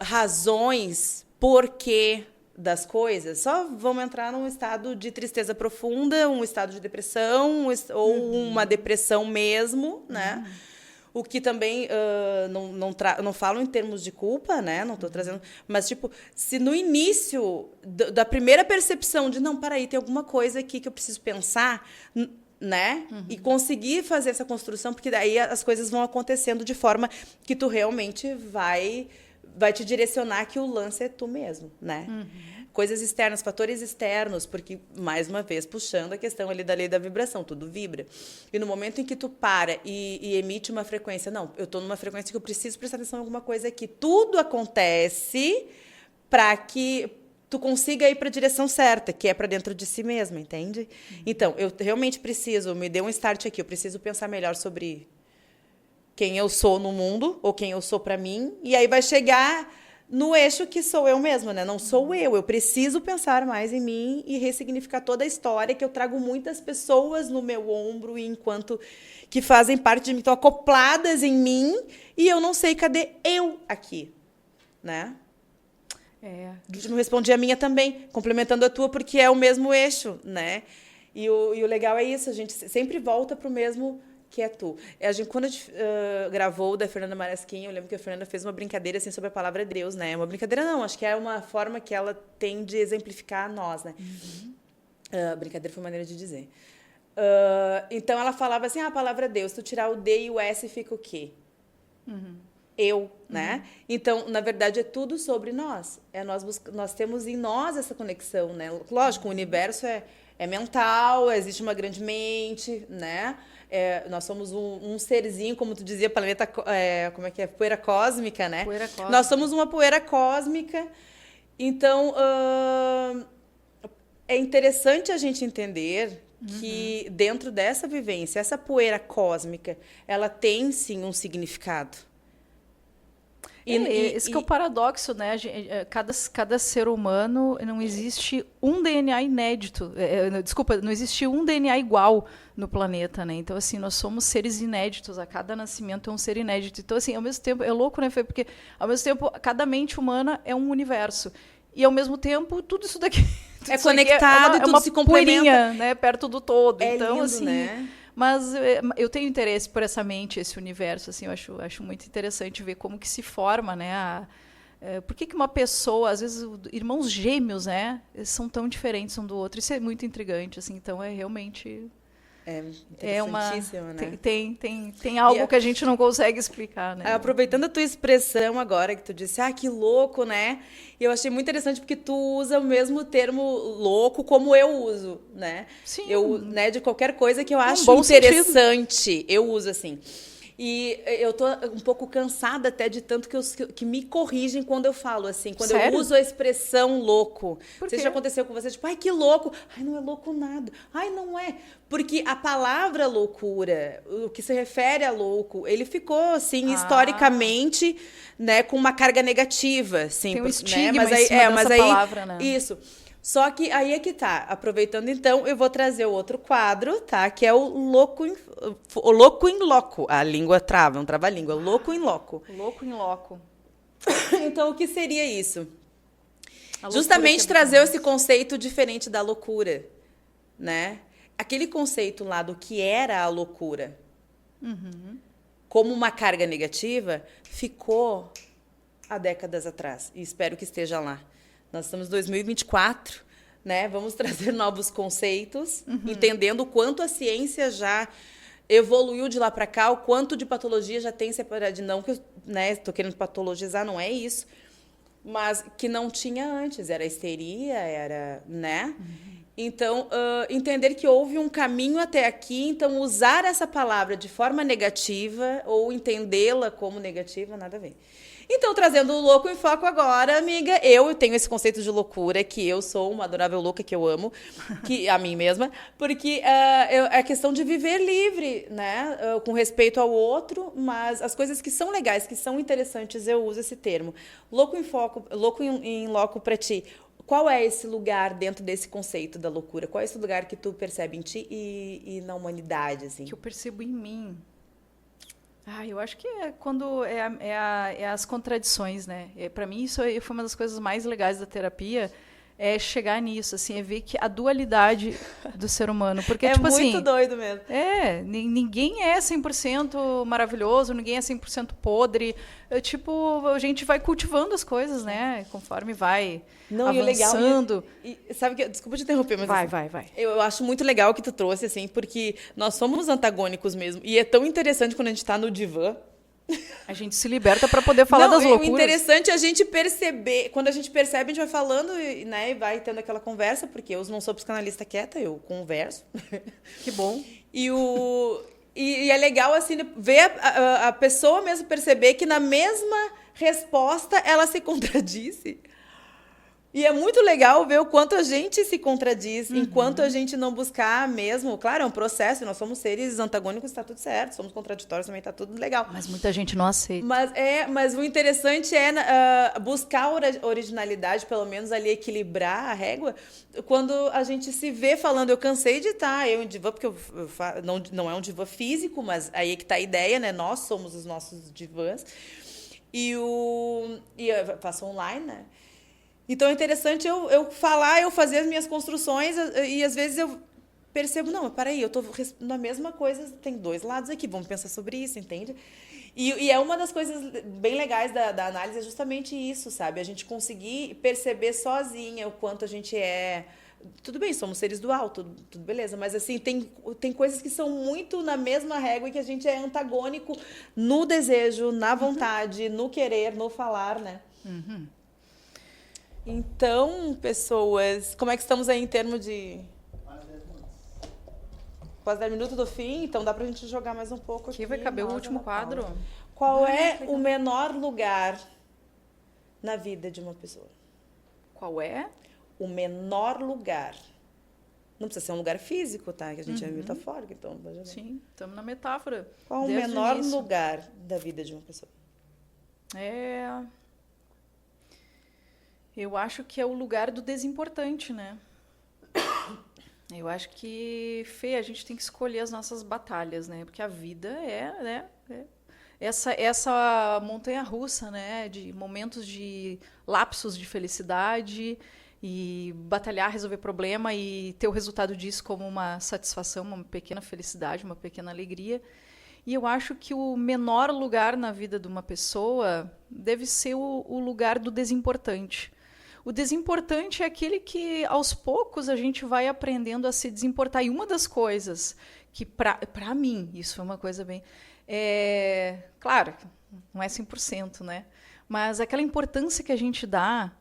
razões por que das coisas, só vamos entrar num estado de tristeza profunda, um estado de depressão, ou uma depressão mesmo, né? O que também não falo em termos de culpa, né? Não estou trazendo... Mas, tipo, se no início da primeira percepção de, não, peraí, tem alguma coisa aqui que eu preciso pensar, né? E conseguir fazer essa construção, porque daí as coisas vão acontecendo de forma que tu realmente vai te direcionar que o lance é tu mesmo, né? Coisas externas, fatores externos, porque, mais uma vez, puxando a questão ali da lei da vibração, tudo vibra. E no momento em que tu para e emite uma frequência, não, eu estou numa frequência que eu preciso prestar atenção em alguma coisa aqui. Tudo acontece para que tu consiga ir para a direção certa, que é para dentro de si mesma, entende? Então, eu realmente preciso, me deu um start aqui, eu preciso pensar melhor sobre quem eu sou no mundo, ou quem eu sou para mim, e aí vai chegar no eixo que sou eu mesma, né? Não sou eu preciso pensar mais em mim e ressignificar toda a história, que eu trago muitas pessoas no meu ombro, e enquanto que fazem parte de mim, estão acopladas em mim, e eu não sei cadê eu aqui, né? Não respondi a minha também, complementando a tua, porque é o mesmo eixo, né? E o legal é isso, a gente sempre volta para o mesmo... que é tu. Quando a gente gravou o da Fernanda Marasquim, eu lembro que a Fernanda fez uma brincadeira assim, sobre a palavra Deus, né? Uma brincadeira não, acho que é uma forma que ela tem de exemplificar nós, né? Brincadeira foi maneira de dizer. Então, ela falava assim, a palavra Deus, tu tirar o D e o S, fica o quê? Eu, né? Então, na verdade, é tudo sobre nós. Nós temos em nós essa conexão, né? Lógico, o universo é mental, existe uma grande mente, né? Nós somos um serzinho, como tu dizia, planeta, como é que é? Poeira cósmica, né? Poeira cósmica. Nós somos uma poeira cósmica. Então, é interessante a gente entender que dentro dessa vivência, essa poeira cósmica, ela tem, sim, um significado. Esse que é o paradoxo, né? Cada ser humano, não existe um DNA inédito. Desculpa, não existe um DNA igual no planeta, né? Então, assim, nós somos seres inéditos. A cada nascimento é um ser inédito. Então, assim, ao mesmo tempo, é louco, né, Fê? Porque, ao mesmo tempo, cada mente humana é um universo. E, ao mesmo tempo, tudo isso daqui... É conectado, tudo se complementa. Poeirinha, né? Perto do todo. É então, lindo, assim... né? Mas eu tenho interesse por essa mente, esse universo, assim, eu acho muito interessante ver como que se forma, né? Por que uma pessoa, às vezes, irmãos gêmeos, né? São tão diferentes um do outro. Isso é muito intrigante, assim, então é realmente... É interessantíssimo, né? Tem algo que a gente não consegue explicar, né? Aproveitando a tua expressão agora, que tu disse, que louco, né? E eu achei muito interessante porque tu usa o mesmo termo louco como eu uso, né? Sim. Né, de qualquer coisa que eu acho bom interessante, sentido. eu uso assim. E eu tô um pouco cansada até de tanto que me corrigem quando eu falo assim, quando Sério? eu uso a expressão louco. Por Não sei quê? se já aconteceu com você, tipo, ai, que louco. Ai, não é louco nada. Ai, não é. Porque a palavra loucura, o que se refere a louco, ele ficou, assim, historicamente, né, com uma carga negativa, assim. Tem um né? estigma Mas aí, em cima dessa palavra, né? Isso. Só que aí é que tá. Aproveitando, então, eu vou trazer o outro quadro, tá? Que é o louco em loco. A língua trava, não trava a língua. Louco em loco. Louco em loco. Então, o que seria isso? A Justamente trazer esse conceito diferente da loucura, né? Aquele conceito lá do que era a loucura, como uma carga negativa, ficou há décadas atrás. E espero que esteja lá. Nós estamos em 2024, né? Vamos trazer novos conceitos, entendendo o quanto a ciência já evoluiu de lá para cá, o quanto de patologia já tem separado. Não que eu estou querendo patologizar, não é isso. Mas que não tinha antes. Era histeria, era, né? Então, entender que houve um caminho até aqui, então usar essa palavra de forma negativa ou entendê-la como negativa, nada a ver. Então, trazendo o louco em foco agora, amiga, eu tenho esse conceito de loucura, que eu sou uma adorável louca, que eu amo, que a mim mesma, porque é questão de viver livre, né? Com respeito ao outro, mas as coisas que são legais, que são interessantes, eu uso esse termo. Louco em foco, louco em loco para ti. Qual é esse lugar dentro desse conceito da loucura? Qual é esse lugar que tu percebe em ti e na humanidade, assim? Que eu percebo em mim. Eu acho que é quando é as contradições, né? Para mim, isso foi uma das coisas mais legais da terapia, é chegar nisso, assim, é ver que a dualidade do ser humano. Porque, tipo muito assim, doido mesmo. Ninguém é 100% maravilhoso, ninguém é 100% podre. A gente vai cultivando as coisas, né? Conforme vai avançando. Sabe que, desculpa te interromper, mas Vai. Eu acho muito legal o que tu trouxe, assim, porque nós somos antagônicos mesmo. E é tão interessante quando a gente está no divã. A gente se liberta para poder falar das loucuras. O interessante é a gente perceber. Quando a gente percebe, a gente vai falando, né, e vai tendo aquela conversa, porque eu não sou psicanalista quieta, eu converso. Que bom. E é legal, assim, ver a pessoa mesmo perceber que na mesma resposta ela se contradisse. E é muito legal ver o quanto a gente se contradiz, enquanto a gente não buscar mesmo. Claro, é um processo, nós somos seres antagônicos, está tudo certo, somos contraditórios, também está tudo legal. Mas muita gente não aceita. Mas o interessante é buscar a originalidade, pelo menos ali equilibrar a régua, quando a gente se vê falando, eu cansei de estar, eu em divã, porque não é um divã físico, mas aí é que está a ideia, né? Nós somos os nossos divãs. E eu faço online, né? Então é interessante eu falar, eu fazer as minhas construções e às vezes eu percebo, não, mas peraí, eu estou na mesma coisa, tem dois lados aqui, vamos pensar sobre isso, entende? E é uma das coisas bem legais da análise, é justamente isso, sabe? A gente conseguir perceber sozinha o quanto a gente é... Tudo bem, somos seres do alto, tudo beleza, mas assim, tem coisas que são muito na mesma régua e que a gente é antagônico no desejo, na vontade, no querer, no falar, né? Então, pessoas, como é que estamos aí em termos de... Quase 10 minutos do fim, então dá pra gente jogar mais um pouco aqui. Vai caber o último quadro. Qual é o menor lugar na vida de uma pessoa? Qual é? O menor lugar. Não precisa ser um lugar físico, tá? Que a gente é metafórico, então... Sim, estamos na metáfora. Qual o menor lugar da vida de uma pessoa? Eu acho que é o lugar do desimportante, né? Eu acho que, Fê, a gente tem que escolher as nossas batalhas, né? Porque a vida né? Essa montanha-russa, né? De momentos de lapsos de felicidade e batalhar, resolver problema e ter o resultado disso como uma satisfação, uma pequena felicidade, uma pequena alegria. E eu acho que o menor lugar na vida de uma pessoa deve ser o lugar do desimportante. O desimportante é aquele que, aos poucos, a gente vai aprendendo a se desimportar. E uma das coisas que, para mim, isso é uma coisa bem... claro, não é 100%, né? Mas aquela importância que a gente dá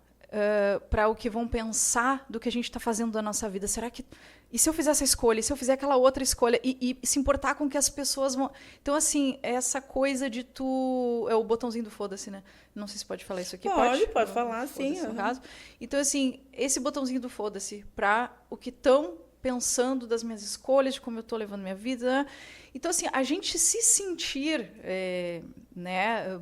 para o que vão pensar do que a gente está fazendo da nossa vida. Será que... E se eu fizer essa escolha? E se eu fizer aquela outra escolha? E se importar com que as pessoas vão... Então, assim, essa coisa de tu... É o botãozinho do foda-se, né? Não sei se pode falar isso aqui. Pode falar, sim. No caso. Então, assim, esse botãozinho do foda-se para o que estão pensando das minhas escolhas, de como eu estou levando minha vida. Né? Então, assim, a gente se sentir, né,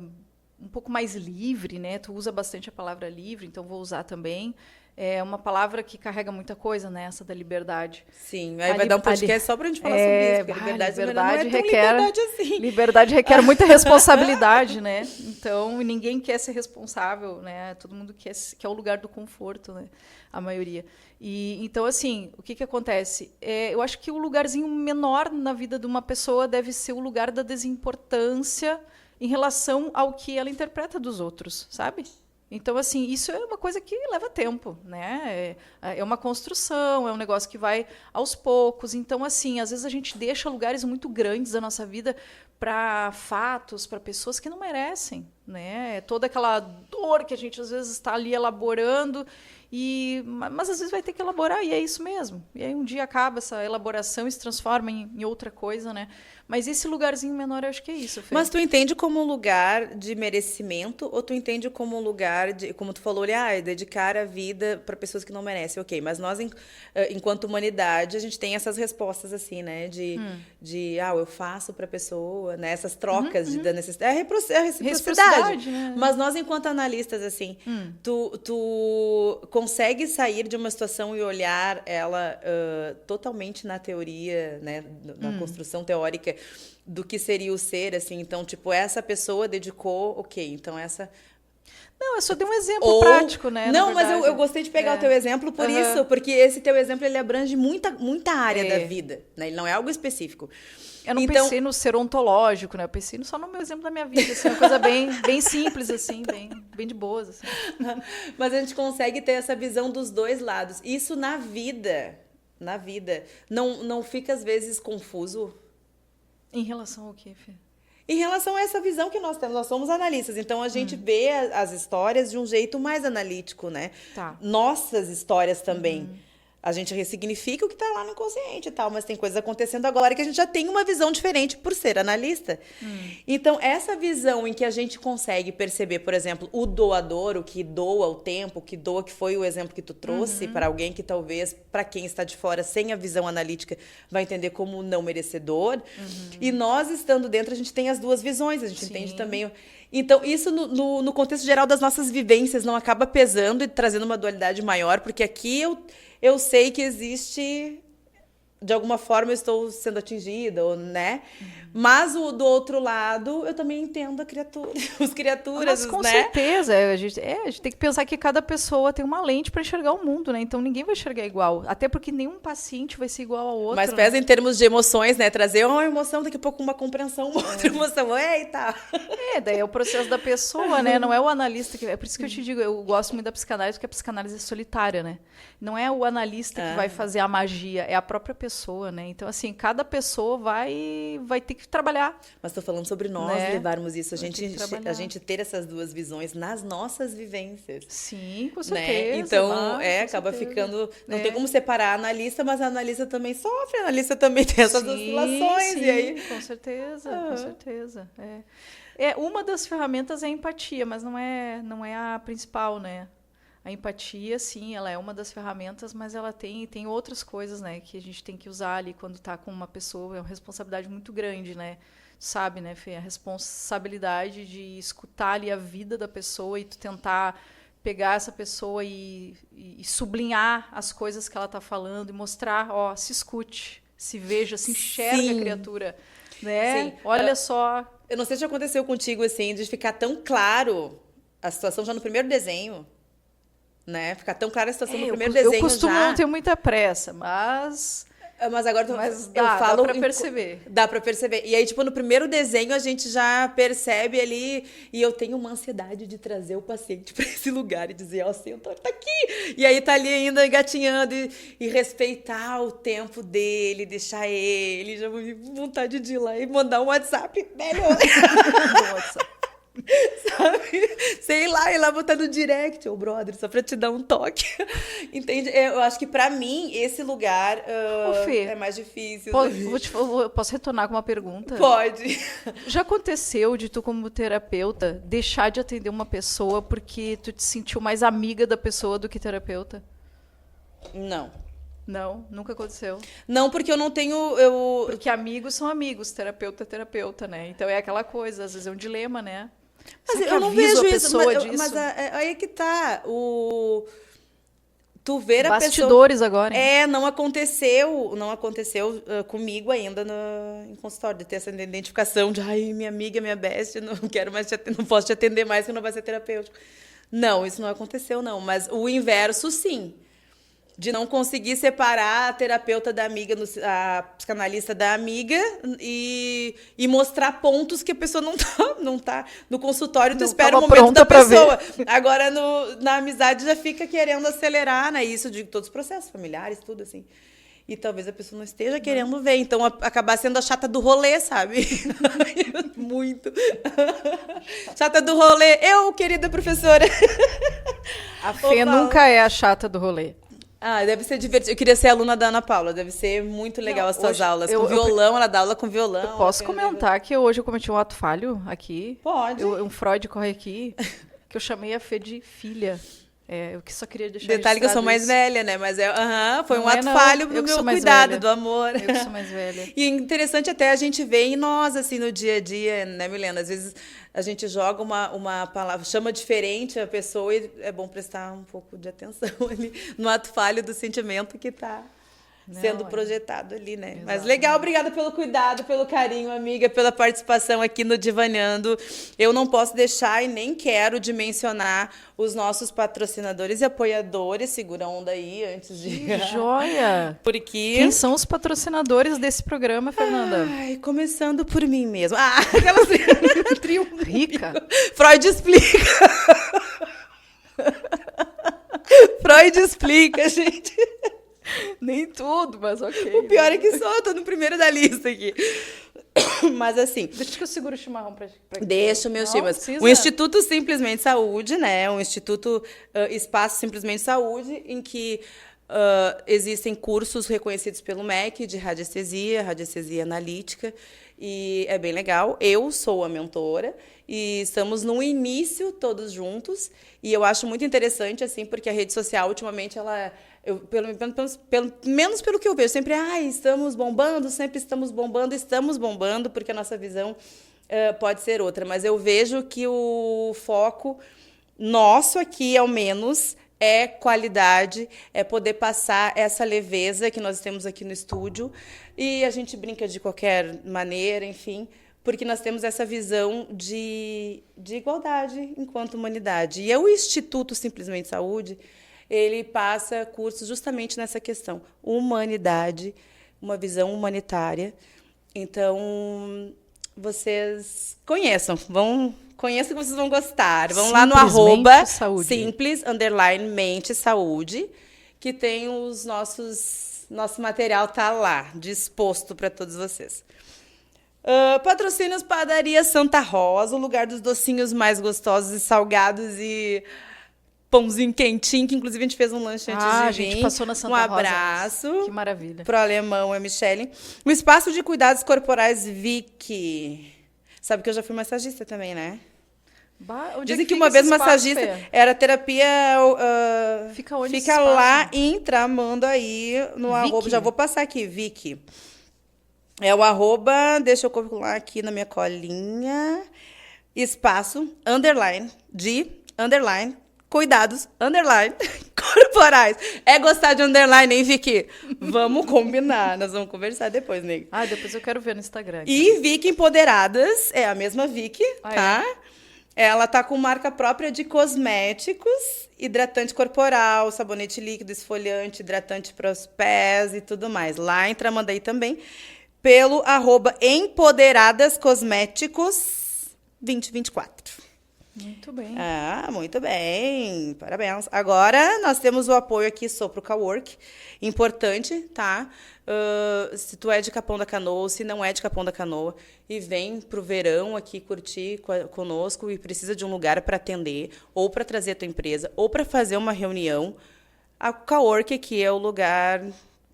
um pouco mais livre, né? Tu usa bastante a palavra livre, então vou usar também. É uma palavra que carrega muita coisa, né? Essa da liberdade. Sim, aí vai dar um podcast só pra gente falar sobre isso, porque liberdade não é tão liberdade assim. Liberdade requer muita responsabilidade, né? Então, ninguém quer ser responsável, né? Todo mundo quer o lugar do conforto, né? A maioria. E, então, assim, o que acontece? Eu acho que o lugarzinho menor na vida de uma pessoa deve ser o lugar da desimportância em relação ao que ela interpreta dos outros, sabe? Então, assim, isso é uma coisa que leva tempo, né? É uma construção, é um negócio que vai aos poucos. Então, assim, às vezes a gente deixa lugares muito grandes da nossa vida para fatos, para pessoas que não merecem, né? Toda aquela dor que a gente, às vezes, está ali elaborando, mas às vezes vai ter que elaborar, e é isso mesmo. E aí um dia acaba essa elaboração e se transforma em outra coisa, né? Mas esse lugarzinho menor, eu acho que é isso, Fê. Mas tu entende como um lugar de merecimento ou tu entende como um lugar de, como tu falou ali, dedicar a vida para pessoas que não merecem? Ok, mas nós, enquanto humanidade, a gente tem essas respostas assim, né? Eu faço para a pessoa, né? Essas trocas da necessidade. É a reciprocidade. Né? Mas nós, enquanto analistas, assim, tu consegue sair de uma situação e olhar ela totalmente na teoria, né? Na construção teórica do que seria o ser, assim. Então, tipo, essa pessoa dedicou, ok, então essa... Não, eu só dei um exemplo prático, né? Não, mas eu gostei de pegar o teu exemplo por isso, porque esse teu exemplo, ele abrange muita área da vida, né? Ele não é algo específico. Eu não pensei no ser ontológico, né? Eu pensei só no meu exemplo da minha vida, assim, uma coisa bem simples, assim, bem de boas, assim. Mas a gente consegue ter essa visão dos dois lados. Isso na vida, não fica, às vezes, confuso? Em relação ao quê, Fê? Em relação a essa visão que nós temos, nós somos analistas, então a gente vê as histórias de um jeito mais analítico, né? Tá. Nossas histórias também. A gente ressignifica o que está lá no inconsciente e tal, mas tem coisas acontecendo agora que a gente já tem uma visão diferente por ser analista. Então, essa visão em que a gente consegue perceber, por exemplo, o doador, o que doa o tempo, o que doa, que foi o exemplo que tu trouxe para alguém que talvez, para quem está de fora, sem a visão analítica, vai entender como não merecedor. E nós, estando dentro, a gente tem as duas visões, a gente entende também... Então, isso no contexto geral das nossas vivências não acaba pesando e trazendo uma dualidade maior, porque aqui eu sei que existe, de alguma forma eu estou sendo atingida, né? Mas do outro lado, eu também entendo a criatura, os criaturas, mas com né? certeza, a gente tem que pensar que cada pessoa tem uma lente para enxergar o mundo, né? Então ninguém vai enxergar igual, até porque nenhum paciente vai ser igual ao outro. Mas pesa em termos de emoções, né? Trazer uma emoção, daqui a pouco uma compreensão, uma outra emoção, eita! Daí é o processo da pessoa, né? Não é o analista que... É por isso que eu te digo, eu gosto muito da psicanálise, porque a psicanálise é solitária, né? Não é o analista que vai fazer a magia, é a própria pessoa, né? Então, assim, cada pessoa vai ter que trabalhar. Mas estou falando sobre nós levarmos isso, a gente ter essas duas visões nas nossas vivências. Sim, com certeza. Né? Então, acaba certeza. Ficando... Não tem como separar a analista, mas a analista também sofre, a analista também tem essas oscilações. Sim, e aí... com certeza, com certeza. Uma das ferramentas é a empatia, mas não é a principal, né? A empatia, sim, ela é uma das ferramentas, mas ela tem outras coisas, né, que a gente tem que usar ali quando está com uma pessoa. É uma responsabilidade muito grande, né? Sabe, né, Fê? A responsabilidade de escutar ali a vida da pessoa e tu tentar pegar essa pessoa e sublinhar as coisas que ela está falando e mostrar, se escute, se veja, se enxerga a criatura, né? Sim. Olha só. Eu não sei se aconteceu contigo, assim, de ficar tão claro a situação já no primeiro desenho. né? Ficar tão clara a situação no Eu, primeiro eu desenho costumo já. não ter muita pressa, mas Agora dá falo pra perceber. Dá pra perceber. E aí, tipo, no primeiro desenho a gente já percebe ali. E eu tenho uma ansiedade de trazer o paciente pra esse lugar e dizer, ó, senta, tá aqui. E aí tá ali ainda engatinhando e respeitar o tempo dele, deixar ele. Já vou com vontade de ir lá e mandar um WhatsApp melhor. Sabe? Sei lá, ir lá botar no direct, ô brother, só pra te dar um toque. Entende? Eu acho que pra mim, esse lugar Ô, Fê, é mais difícil. posso retornar com uma pergunta? Pode. Já aconteceu de tu, como terapeuta, deixar de atender uma pessoa porque tu te sentiu mais amiga da pessoa do que terapeuta? Não. Não, nunca aconteceu. Não, porque eu não tenho. Porque amigos são amigos, terapeuta é terapeuta, né? Então é aquela coisa, às vezes é um dilema, né? Mas Será que eu não aviso vejo a isso. pessoa Mas, disso? mas aí é que tá. Tu ver a Bastidores agora, hein? pessoa. Não aconteceu. Não aconteceu comigo ainda em consultório, de ter essa identificação de ai, minha amiga, minha best, não quero mais não posso te atender mais, que não vai ser terapêutico. Não, isso não aconteceu, não. Mas o inverso, sim. De não conseguir separar a terapeuta da amiga, a psicanalista da amiga e mostrar pontos que a pessoa não tá no consultório, tu Não espera o tava momento da pronta pra pessoa. Agora, na amizade, já fica querendo acelerar, né? Isso de todos os processos familiares, tudo assim. E talvez a pessoa não esteja querendo ver. Então, acabar sendo a chata do rolê, sabe? Muito. Chata do rolê. Eu, querida professora. A Fê nunca é a chata do rolê. Deve ser divertido. Eu queria ser aluna da Ana Paula. Deve ser muito legal as tuas aulas. Com violão, ela dá aula com violão. Eu posso comentar que hoje eu cometi um ato falho aqui? Pode. Um Freud corre aqui, que eu chamei a Fê de filha. Eu que só queria deixar Detalhe que eu sou mais isso. velha, né? Mas foi Não um ato não. falho Eu do que meu sou mais cuidado, velha. do amor. Eu que sou mais velha. E interessante até a gente ver em nós, assim, no dia a dia, né, Milena? Às vezes a gente joga uma palavra, chama diferente a pessoa e é bom prestar um pouco de atenção ali no ato falho do sentimento que está sendo projetado ali, né? Exatamente. Mas legal, obrigada pelo cuidado, pelo carinho, amiga, pela participação aqui no Divanhando. Eu não posso deixar e nem quero de mencionar os nossos patrocinadores e apoiadores. Segura a onda aí antes de... Que joia! Porque... Quem são os patrocinadores desse programa, Fernanda? Ai, começando por mim mesma. Aquelas... Trio rica. Freud explica. Freud explica, gente. Nem tudo, mas ok. O pior é que só, tô no primeiro da lista aqui. Mas assim... Deixa que eu seguro o chimarrão pra Deixa o meu chimas. precisa. O Instituto Simplesmente Saúde, né? O Instituto Espaço Simplesmente Saúde, em que existem cursos reconhecidos pelo MEC de radiestesia analítica, e é bem legal. Eu sou a mentora e estamos no início todos juntos, e eu acho muito interessante, assim, porque a rede social, ultimamente, pelo menos pelo que eu vejo, sempre, estamos bombando, porque a nossa visão pode ser outra, mas eu vejo que o foco nosso aqui, ao menos, é qualidade, é poder passar essa leveza que nós temos aqui no estúdio, e a gente brinca de qualquer maneira, enfim, porque nós temos essa visão de igualdade enquanto humanidade. E o Instituto Simplesmente Saúde, ele passa cursos justamente nessa questão, humanidade, uma visão humanitária. Então, vocês conheçam que vocês vão gostar. Vão lá no @ simples_mente saúde, que tem nosso material tá lá, disposto para todos vocês. Patrocínios Padaria Santa Rosa, o lugar dos docinhos mais gostosos e salgados e pãozinho quentinho, que inclusive a gente fez um lanche antes de vir. A gente passou na Santa Rosa. Um abraço. Que maravilha. Pro alemão, a Michele. O Espaço de Cuidados Corporais Vicky. Sabe que eu já fui massagista também, né? Dizem que uma vez massagista era terapia... Fica onde Fica lá em Tramandaí, no @ já vou passar aqui, Vicky. É o @ deixa eu calcular aqui na minha colinha, espaço, cuidados, corporais. É gostar de underline, hein, Vicky? Vamos combinar, nós vamos conversar depois, nego. Depois eu quero ver no Instagram. Então. E Vicky Empoderadas, é a mesma Vicky, tá? Ela tá com marca própria de cosméticos, hidratante corporal, sabonete líquido, esfoliante, hidratante para os pés e tudo mais. Lá em Tramandaí também, pelo @Empoderadas Cosméticos 2024. Muito bem. Ah, muito bem. Parabéns. Agora nós temos o apoio aqui Sopro Cowork. Importante, tá? Se tu é de Capão da Canoa ou se não é de Capão da Canoa e vem pro verão aqui curtir conosco e precisa de um lugar para atender ou para trazer a tua empresa ou para fazer uma reunião, a Cowork aqui é o lugar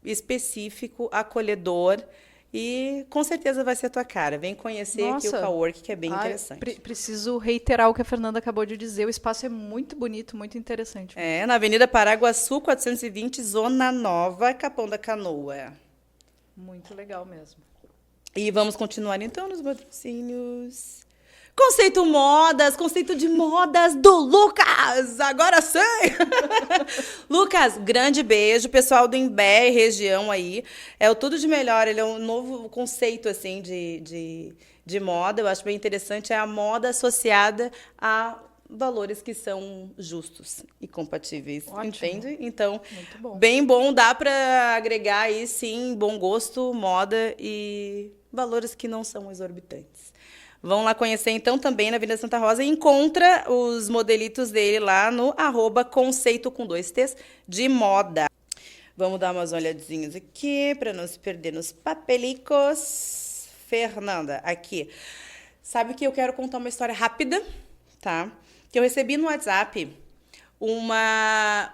específico, acolhedor. E com certeza vai ser a tua cara. Vem conhecer aqui o Cowork, que é bem interessante. Preciso reiterar o que a Fernanda acabou de dizer. O espaço é muito bonito, muito interessante. É, na Avenida Paraguaçu, 420, Zona Nova, Capão da Canoa. Muito legal mesmo. E vamos continuar, então, nos patrocínios. Conceito de modas do Lucas, agora sim! Lucas, grande beijo, pessoal do Imbé e região aí, é o tudo de melhor, ele é um novo conceito, assim, de moda, eu acho bem interessante, é a moda associada a valores que são justos e compatíveis, ótimo. Entende? Então, bem bom, dá para agregar aí, sim, bom gosto, moda e valores que não são exorbitantes. Vão lá conhecer, então, também na Avenida Santa Rosa e encontra os modelitos dele lá no @conceito com 2 T's de moda. Vamos dar umas olhadinhas aqui para não se perder nos papelicos. Fernanda, aqui. Sabe que eu quero contar uma história rápida, tá? Que eu recebi no WhatsApp uma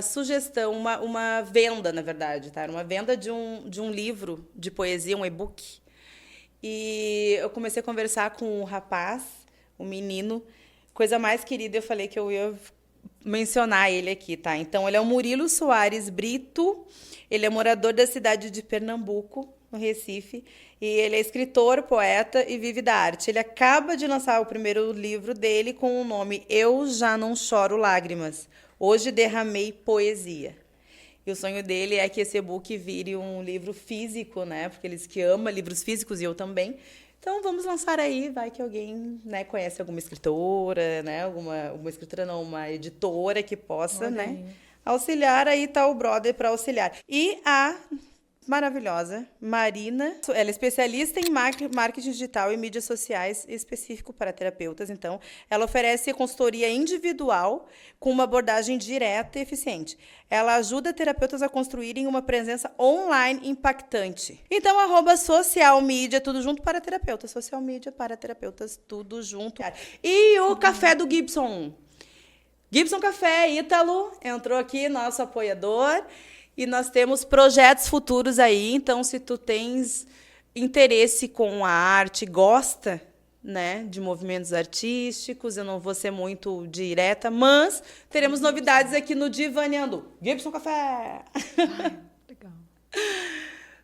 sugestão, uma venda, na verdade, tá? Uma venda de um livro de poesia, um e-book. E eu comecei a conversar com um rapaz, um menino, coisa mais querida, eu falei que eu ia mencionar ele aqui, tá? Então, ele é o Murilo Soares Brito, ele é morador da cidade de Pernambuco, no Recife, e ele é escritor, poeta e vive da arte. Ele acaba de lançar o primeiro livro dele com o nome Eu Já Não Choro Lágrimas, Hoje Derramei Poesia. E o sonho dele é que esse e-book vire um livro físico, né? Porque eles que amam livros físicos e eu também. Então, vamos lançar aí, vai que alguém, né, conhece alguma escritora, né? Uma escritora não, uma editora que possa, né, auxiliar, aí tá o brother para auxiliar. E a maravilhosa Marina, ela é especialista em marketing digital e mídias sociais, específico para terapeutas. Então, ela oferece consultoria individual com uma abordagem direta e eficiente. Ela ajuda terapeutas a construírem uma presença online impactante. Então, @social media, tudo junto para terapeutas. Social media para terapeutas, tudo junto. E o café do Gibson. Gibson Café, Ítalo, entrou aqui, nosso apoiador. E nós temos projetos futuros aí, então se tu tens interesse com a arte, gosta, né, de movimentos artísticos, eu não vou ser muito direta, mas teremos novidades aqui no Divaneando. Gibson Café! Ai, legal.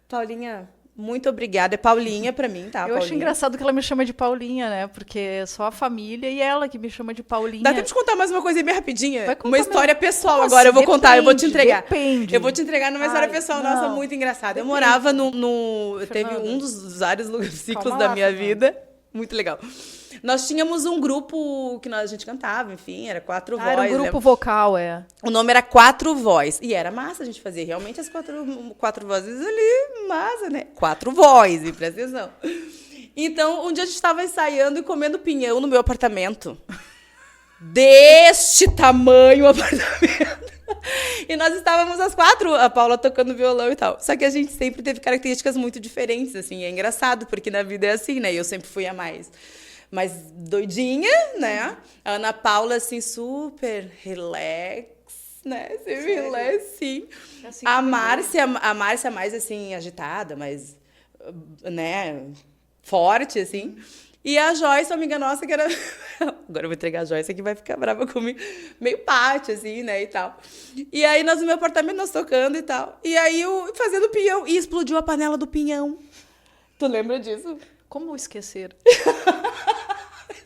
Paulinha, muito obrigada. É Paulinha pra mim, tá? Eu acho engraçado que ela me chama de Paulinha, né? Porque é só a família e ela que me chama de Paulinha. Dá tempo de contar mais uma coisa bem rapidinha? Uma história pessoal. Nossa, agora eu vou contar, eu vou te entregar. Depende. Eu vou te entregar numa história pessoal, nossa, muito engraçada. Eu morava teve um dos vários ciclos da minha vida. Muito legal. Nós tínhamos um grupo que a gente cantava, enfim, era 4 vozes. Era um grupo vocal, é. O nome era 4 Vozes. E era massa a gente fazer realmente as quatro vozes ali, massa, né? 4 vozes, presta atenção. Então, um dia a gente estava ensaiando e comendo pinhão no meu apartamento. Deste tamanho o apartamento. E nós estávamos as 4, a Paula tocando violão e tal. Só que a gente sempre teve características muito diferentes, assim. É engraçado, porque na vida é assim, né? Eu sempre fui a mais doidinha, né? A Ana Paula, assim, super relax, né? Sempre relax, sim. Assim, a Márcia mais, assim, agitada, mais, né? Forte, assim. E a Joyce, uma amiga nossa, que era... Agora eu vou entregar a Joyce, que vai ficar brava comigo. Meio pátio, assim, né, e tal. E aí, nós no meu apartamento, nós tocando e tal. E aí, eu fazendo pinhão. E explodiu a panela do pinhão. Tu lembra disso? Como esquecer?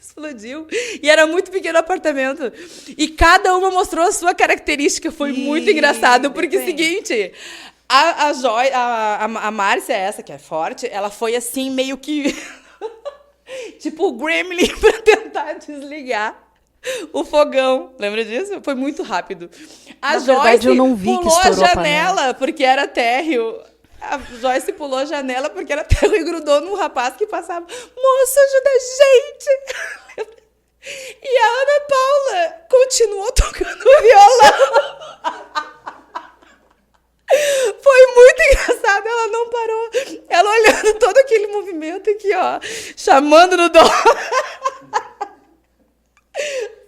Explodiu. E era muito pequeno o apartamento. E cada uma mostrou a sua característica. Foi muito engraçado. Porque é o seguinte... A Márcia, essa que é forte, ela foi assim, meio que... Tipo o Gremlin pra tentar desligar o fogão. Lembra disso? Foi muito rápido. Na verdade, eu não vi que pulou a estourou a janela porque era térreo. A Joyce pulou a janela porque era térreo e grudou num rapaz que passava. Moça, ajuda a gente! E a Ana Paula continuou tocando violão. Foi muito engraçado, ela não parou. Ela olhando todo aquele movimento aqui, ó, chamando no dó.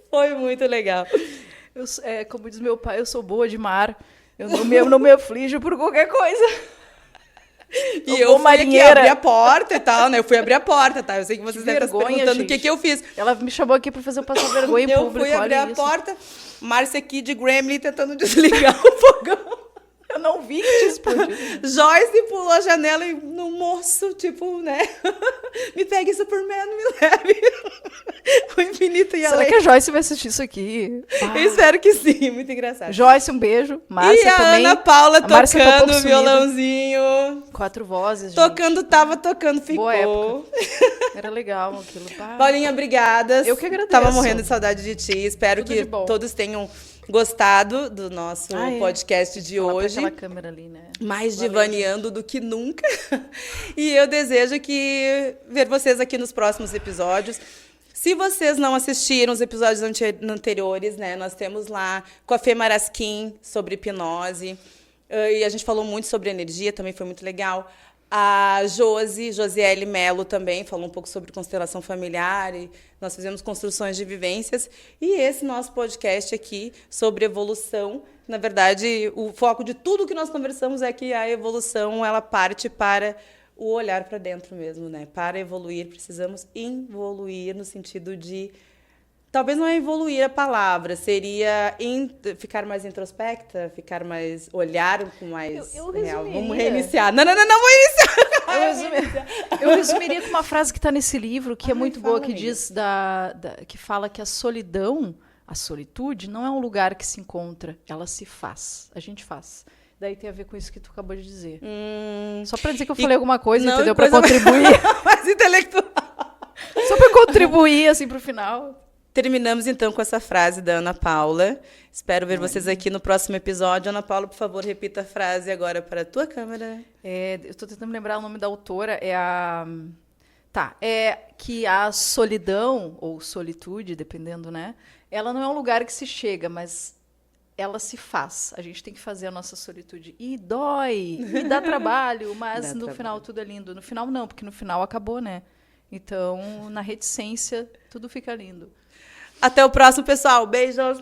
Foi muito legal. Como diz meu pai, eu sou boa de mar. Eu não me aflijo por qualquer coisa. E eu fui aqui abrir a porta e tal, né? Eu fui abrir a porta, tá? Eu sei que vocês devem estar se perguntando gente. o que eu fiz. Ela me chamou aqui pra fazer eu passar vergonha em público. Eu fui abrir a isso. porta, Márcia aqui de Gremlin tentando desligar o fogão. Eu não vi que te explodiu. Joyce pulou a janela e no moço, tipo, né? Me pegue, Superman, me leve. O infinito e Será que a Joyce vai assistir isso aqui? Eu espero que sim, muito engraçado. Joyce, um beijo. Márcia e a também. Ana Paula tocando tá o violãozinho. 4 vozes, Tocando, gente. tava tocando, ficou. Boa época. Era legal aquilo. Paulinha, obrigada. Eu que agradeço. Tava morrendo de saudade de ti. Espero Tudo que de bom. todos tenham gostado do nosso podcast de Falar hoje. pra aquela câmera ali, né? Mais divaneando do que nunca. E eu desejo ver vocês aqui nos próximos episódios. Se vocês não assistiram os episódios anteriores, né, nós temos lá com a Fê Marasquim sobre hipnose. E a gente falou muito sobre energia, também foi muito legal. A Josiele Melo também falou um pouco sobre constelação familiar e nós fizemos construções de vivências. E esse nosso podcast aqui sobre evolução, na verdade, o foco de tudo que nós conversamos é que a evolução ela parte para o olhar para dentro mesmo, né? Para evoluir, precisamos evoluir no sentido de... Talvez não é evoluir a palavra, seria ficar mais introspecta, ficar mais... olhar com mais real. Vamos reiniciar. Não, vou iniciar. Eu resumiria com uma frase que está nesse livro, que é muito boa, que diz que fala que a solidão, a solitude, não é um lugar que se encontra, ela se faz. A gente faz. Daí tem a ver com isso que tu acabou de dizer. Só para dizer que eu falei alguma coisa, entendeu? Para contribuir. Mais intelectual. Só para contribuir, assim, para o final. Terminamos, então, com essa frase da Ana Paula. Espero ver vocês aqui no próximo episódio. Ana Paula, por favor, repita a frase agora para a tua câmera. Eu estou tentando lembrar o nome da autora. É que a solidão, ou solitude, dependendo, né? Ela não é um lugar que se chega, mas ela se faz. A gente tem que fazer a nossa solitude. E dói, e dá trabalho, mas no final tudo é lindo. No final não, porque no final acabou, né? Então, na reticência, tudo fica lindo. Até o próximo, pessoal. Beijos.